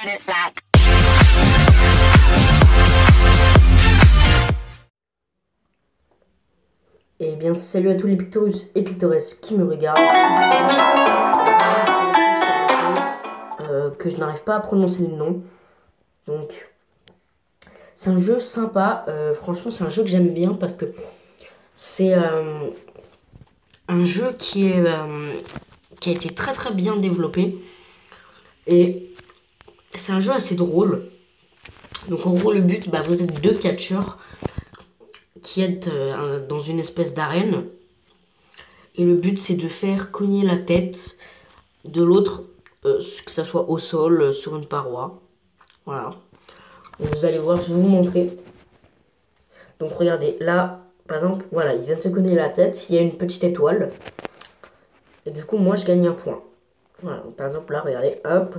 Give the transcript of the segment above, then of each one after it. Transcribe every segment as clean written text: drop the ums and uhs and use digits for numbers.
Eh bien, salut à tous les Pictorus et Pictoresses qui me regardent. Que je n'arrive pas à prononcer le nom. Donc, c'est un jeu sympa. Franchement, c'est un jeu que j'aime bien parce que c'est un jeu qui a été très très bien développé. Et c'est un jeu assez drôle. Donc, en gros, le but, vous êtes deux catcheurs qui êtes dans une espèce d'arène. Et le but, c'est de faire cogner la tête de l'autre, que ça soit au sol, sur une paroi. Voilà. Vous allez voir, je vais vous montrer. Donc regardez, là, par exemple, voilà, il vient de se cogner la tête, il y a une petite étoile. Et du coup, moi, je gagne un point. Voilà, donc, par exemple, là, regardez, hop.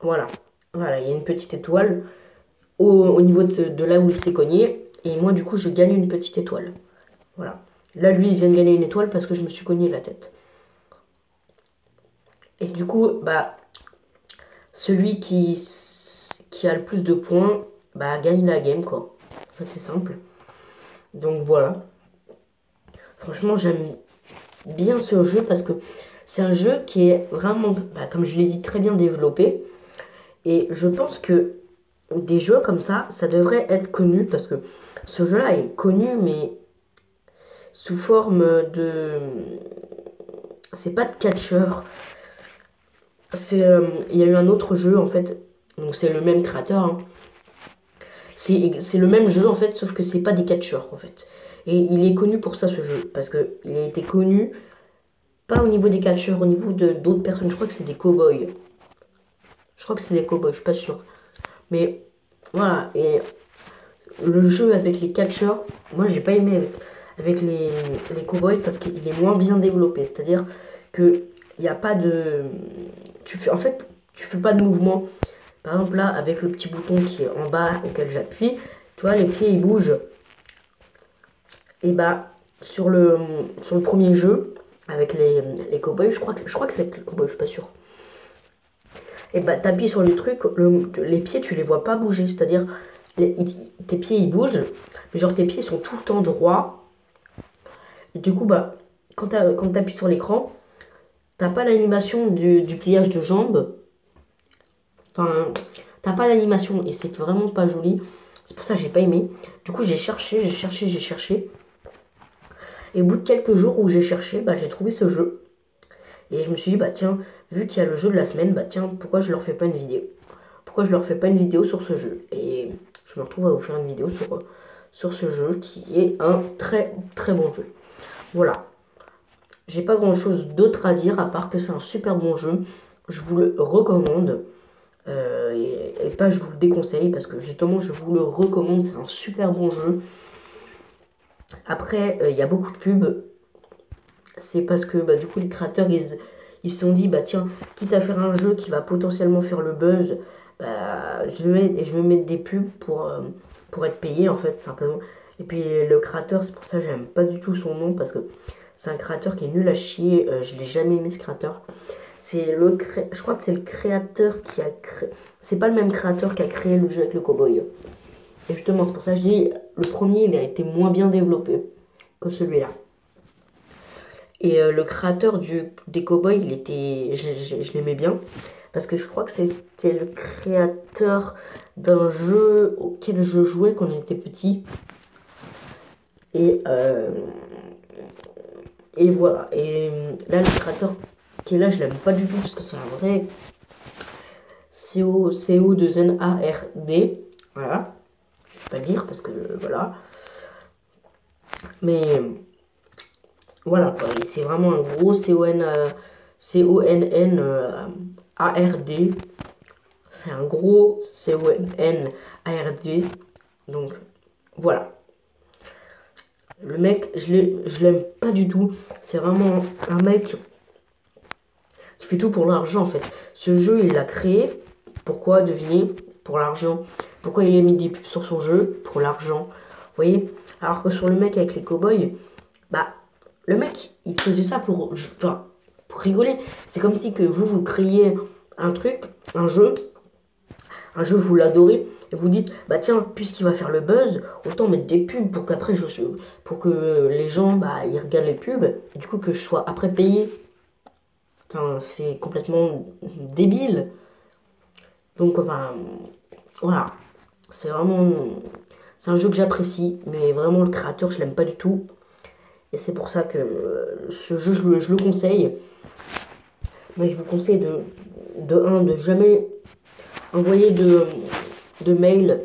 Voilà, voilà, il y a une petite étoile au niveau de là où il s'est cogné. Et moi, du coup, je gagne une petite étoile. Voilà. Là, lui, il vient de gagner une étoile parce que je me suis cogné la tête. Et du coup, celui qui a le plus de points, gagne la game, quoi. En fait, c'est simple. Donc, voilà. Franchement, j'aime bien ce jeu parce que c'est un jeu qui est vraiment, comme je l'ai dit, très bien développé. Et je pense que des jeux comme ça devrait être connu parce que ce jeu-là est connu, mais sous forme de... C'est pas de catcheur. Il y a eu un autre jeu, en fait. Donc, c'est le même créateur, hein. C'est le même jeu, en fait, sauf que c'est pas des catcheurs, en fait. Et il est connu pour ça, ce jeu. Parce qu'il a été connu, pas au niveau des catcheurs, au niveau d'autres personnes. Je crois que c'est des cow-boys. Je crois que c'est des cow-boys, je suis pas sûr. Mais, voilà. Et le jeu avec les catcheurs, moi, j'ai pas aimé avec les cow-boys parce qu'il est moins bien développé. C'est-à-dire que il n'y a pas de... tu fais pas de mouvement. Par exemple, là, avec le petit bouton qui est en bas auquel j'appuie, tu vois, les pieds, ils bougent. Et sur le premier jeu, avec les cow-boys, je crois que c'est les cow-boys, je suis pas sûr. Et t'appuies sur le truc, les pieds, tu les vois pas bouger. C'est-à-dire, tes pieds, ils bougent, mais genre tes pieds sont tout le temps droits. Et du coup, quand t'appuies sur l'écran, t'as pas l'animation du pliage de jambes. Enfin, t'as pas l'animation et c'est vraiment pas joli. C'est pour ça que j'ai pas aimé. Du coup, j'ai cherché. Et au bout de quelques jours où j'ai cherché, j'ai trouvé ce jeu. Et je me suis dit, tiens, vu qu'il y a le jeu de la semaine, tiens, pourquoi je leur fais pas une vidéo? Pourquoi je leur fais pas une vidéo sur ce jeu? Et je me retrouve à vous faire une vidéo sur ce jeu qui est un très très bon jeu. Voilà. J'ai pas grand chose d'autre à dire à part que c'est un super bon jeu. Je vous le recommande. Et pas je vous le déconseille parce que justement je vous le recommande, c'est un super bon jeu. Après il y a beaucoup de pubs, c'est parce que du coup les créateurs ils se sont dit tiens, quitte à faire un jeu qui va potentiellement faire le buzz, je vais mettre des pubs pour être payé en fait simplement. Et puis le créateur, c'est pour ça que j'aime pas du tout son nom parce que c'est un créateur qui est nul à chier. Je l'ai jamais aimé ce créateur. Je crois que c'est le créateur qui a créé... C'est pas le même créateur qui a créé le jeu avec le cowboy. Et justement, c'est pour ça que je dis, le premier, il a été moins bien développé que celui-là. Et le créateur des cowboys, je l'aimais bien. Parce que je crois que c'était le créateur d'un jeu auquel je jouais quand j'étais petit. Et voilà. Et là, le créateur... qui est là, je l'aime pas du tout parce que c'est un vrai CO2NARD. Voilà. Je vais pas le dire parce que voilà. Mais voilà quoi. C'est vraiment un gros CONNARD. C'est un gros CONNARD. Donc voilà. Le mec, je l'aime pas du tout. C'est vraiment un mec qui fait tout pour l'argent en fait. Ce jeu, il l'a créé. Pourquoi, devinez? Pour l'argent. Pourquoi il a mis des pubs sur son jeu? Pour l'argent. Vous voyez? Alors que sur le mec avec les cowboys, le mec, il faisait ça pour rigoler. C'est comme si que vous créiez un truc, un jeu, vous l'adorez, et vous dites, bah tiens, puisqu'il va faire le buzz, autant mettre des pubs pour qu'après pour que les gens, bah, ils regardent les pubs, et du coup que je sois après payé. Enfin, c'est complètement débile. Donc, enfin, voilà. C'est vraiment, c'est un jeu que j'apprécie, mais vraiment le créateur, je l'aime pas du tout. Et c'est pour ça que ce jeu, je le conseille. Mais je vous conseille de jamais envoyer de mail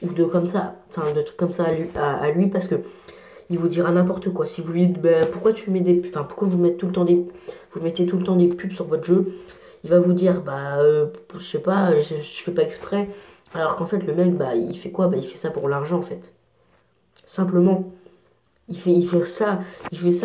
ou de comme ça, enfin de trucs comme ça à lui parce que il vous dira n'importe quoi. Si vous lui dites bah, pourquoi tu mets des, enfin pourquoi vous mettez tout le temps des pubs sur votre jeu, il va vous dire bah je sais pas, je fais pas exprès. Alors qu'en fait le mec bah il fait quoi? Bah il fait ça pour l'argent en fait. Simplement. Il fait ça,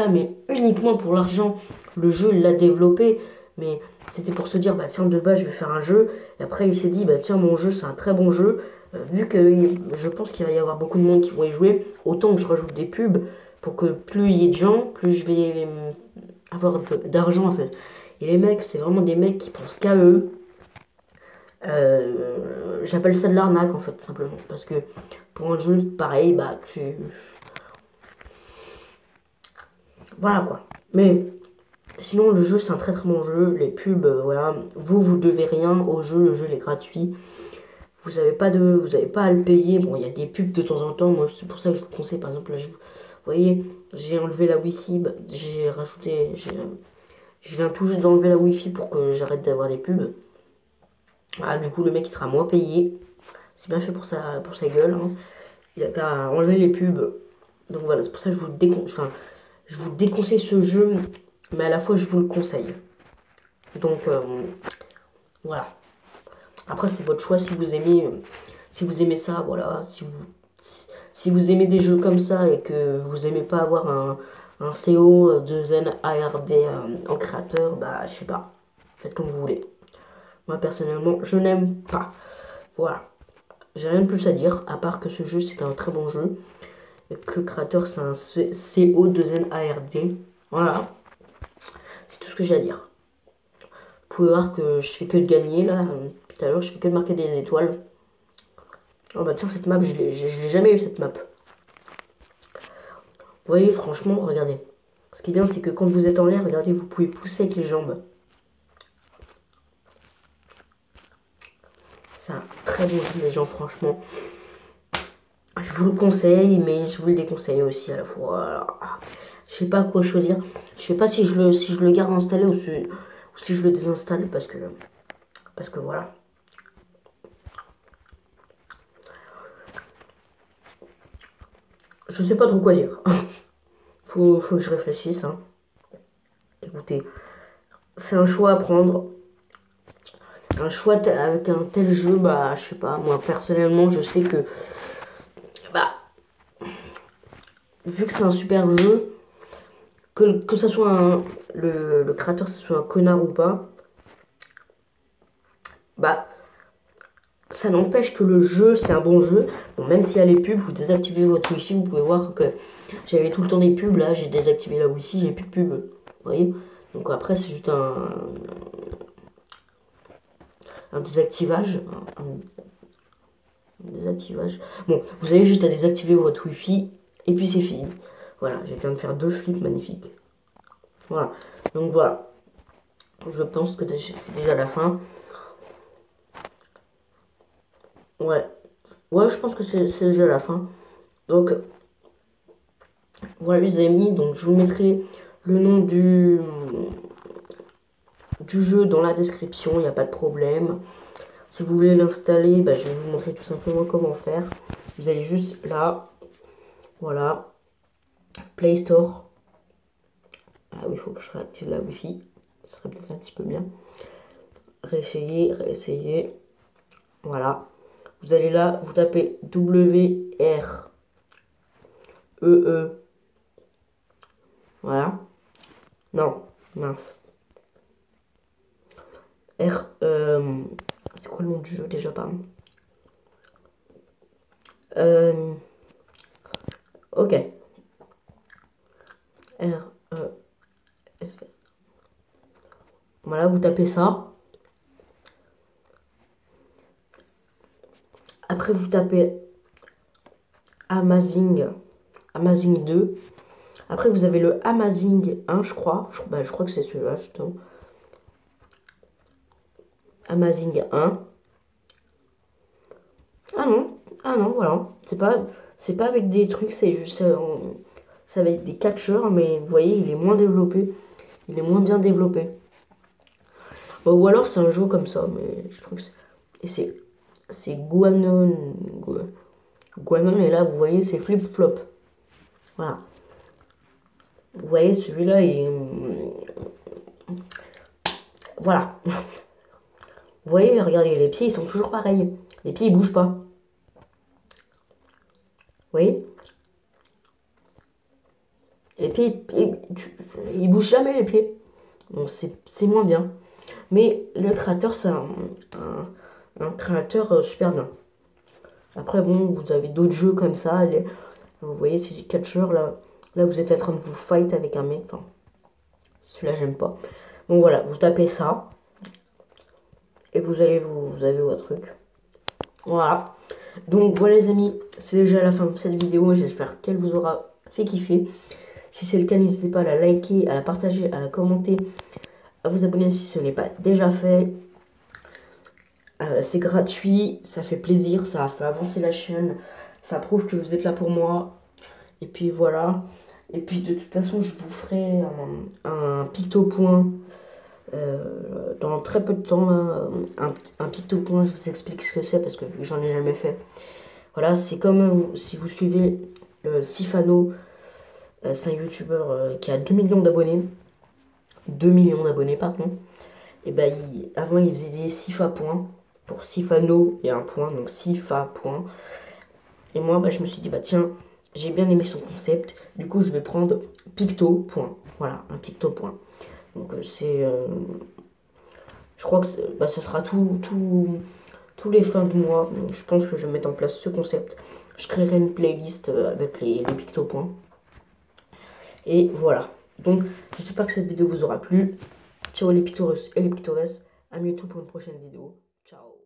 mais uniquement pour l'argent. Le jeu, il l'a développé, mais c'était pour se dire, bah tiens, de base, je vais faire un jeu. Et après, il s'est dit, bah tiens, mon jeu, c'est un très bon jeu. Vu que je pense qu'il va y avoir beaucoup de monde qui vont y jouer, autant que je rajoute des pubs pour que plus il y ait de gens, plus je vais avoir d'argent en fait. Et les mecs, c'est vraiment des mecs qui pensent qu'à eux. J'appelle ça de l'arnaque en fait, simplement. Parce que pour un jeu pareil, bah tu. Voilà quoi. Mais sinon, le jeu, c'est un très très bon jeu. Les pubs, voilà. Vous devez rien au jeu. Le jeu, il est gratuit. Vous avez pas à le payer. Bon, il y a des pubs de temps en temps. Moi, c'est pour ça que je vous conseille. Par exemple, là, vous voyez, j'ai enlevé la Wi-Fi. Bah, j'ai rajouté. Je viens tout juste d'enlever la Wi-Fi pour que j'arrête d'avoir des pubs. Ah, du coup, le mec, il sera moins payé. C'est bien fait pour sa gueule, hein. Il a qu'à enlever les pubs. Donc voilà, c'est pour ça que je vous déconseille ce jeu. Mais à la fois, je vous le conseille. Donc, voilà. Après, c'est votre choix si vous aimez ça, voilà. Si vous aimez des jeux comme ça et que vous aimez pas avoir un CO de Zen ARD en créateur, bah, je sais pas. Faites comme vous voulez. Moi, personnellement, je n'aime pas. Voilà. J'ai rien de plus à dire, à part que ce jeu, c'est un très bon jeu. Et que le créateur, c'est un CO de Zen ARD. Voilà. C'est tout ce que j'ai à dire. Vous pouvez voir que je fais que de gagner, là. Tout à l'heure, je fais que de marquer des étoiles. Oh bah tiens, cette map, je l'ai jamais eu cette map. Vous voyez, franchement, regardez. Ce qui est bien, c'est que quand vous êtes en l'air, regardez, vous pouvez pousser avec les jambes. C'est un très bon jeu, les gens, franchement. Je vous le conseille, mais je vous le déconseille aussi à la fois. Je sais pas quoi choisir. Je sais pas si je le garde installé ou si je le désinstalle parce que voilà. Je sais pas trop quoi dire. Faut que je réfléchisse, hein. Écoutez, c'est un choix à prendre. Un choix avec un tel jeu, bah, je sais pas, moi personnellement, je sais que, bah, vu que c'est un super jeu, que ça soit le créateur, ce soit un connard ou pas, bah, ça n'empêche que le jeu, c'est un bon jeu. Bon, même s'il y a les pubs, vous désactivez votre wifi, vous pouvez voir que j'avais tout le temps des pubs, là, j'ai désactivé la wifi, j'ai plus de pubs. Vous voyez? Donc après, c'est juste un désactivage. Un désactivage. Bon, vous avez juste à désactiver votre wifi, et puis c'est fini. Voilà, j'ai viens de faire 2 flips magnifiques. Voilà, donc voilà. Je pense que c'est déjà la fin. Ouais, ouais, je pense que c'est déjà la fin. Donc, voilà les amis, donc je vous mettrai le nom du jeu dans la description, il n'y a pas de problème. Si vous voulez l'installer, bah, je vais vous montrer tout simplement comment faire. Vous allez juste là, voilà, Play Store. Ah oui, il faut que je réactive la Wi-Fi, ça serait peut-être un petit peu bien. Réessayer, réessayer, voilà. Vous allez là, vous tapez WREE, voilà. Non, mince. C'est quoi le nom du jeu déjà, pardon? Ok. R, E, S. Voilà, vous tapez ça. Après, vous tapez Amazing 2. Après, vous avez le Amazing 1, je crois. Je crois que c'est celui-là, justement. Amazing 1. Ah non, voilà. C'est pas avec des trucs, c'est juste... c'est avec des catcheurs, mais vous voyez, il est moins développé. Il est moins bien développé. Bon, ou alors, c'est un jeu comme ça, mais je trouve que c'est... Et c'est Guanon, et là, vous voyez, c'est flip-flop. Voilà. Vous voyez, celui-là, voilà. Vous voyez, regardez, les pieds, ils sont toujours pareils. Les pieds, ils bougent pas. Vous voyez? Les pieds, ils bougent jamais, les pieds. Donc, c'est moins bien. Mais le créateur, c'est un créateur super bien. Après, bon, vous avez d'autres jeux comme ça. Vous voyez, c'est du catcheur, là. Là, vous êtes en train de vous fight avec un mec. Enfin, celui-là, j'aime pas. Donc voilà, vous tapez ça. Et vous avez votre truc. Voilà. Donc voilà les amis, c'est déjà la fin de cette vidéo. J'espère qu'elle vous aura fait kiffer. Si c'est le cas, n'hésitez pas à la liker, à la partager, à la commenter, à vous abonner si ce n'est pas déjà fait. C'est gratuit, ça fait plaisir, ça fait avancer la chaîne. Ça prouve que vous êtes là pour moi. Et puis voilà. Et puis de toute façon, je vous ferai un picto-point dans très peu de temps. Là, un picto-point, je vous explique ce que c'est parce que j'en ai jamais fait. Voilà, c'est comme si vous suivez Sifano, c'est un youtubeur qui a 2 millions d'abonnés. 2 millions d'abonnés, pardon. Et ben, avant, il faisait des Sifa points. Pour Sifano et un point, donc Sifa point. Et moi, bah, je me suis dit, bah tiens, j'ai bien aimé son concept. Du coup, je vais prendre Picto point. Voilà, un Picto point. Donc, je crois que bah, ça sera tous les fins de mois. Donc, je pense que je vais mettre en place ce concept. Je créerai une playlist avec les Picto points. Et voilà. Donc, j'espère que cette vidéo vous aura plu. Ciao les pictorus et les pictores. À bientôt pour une prochaine vidéo. Ciao.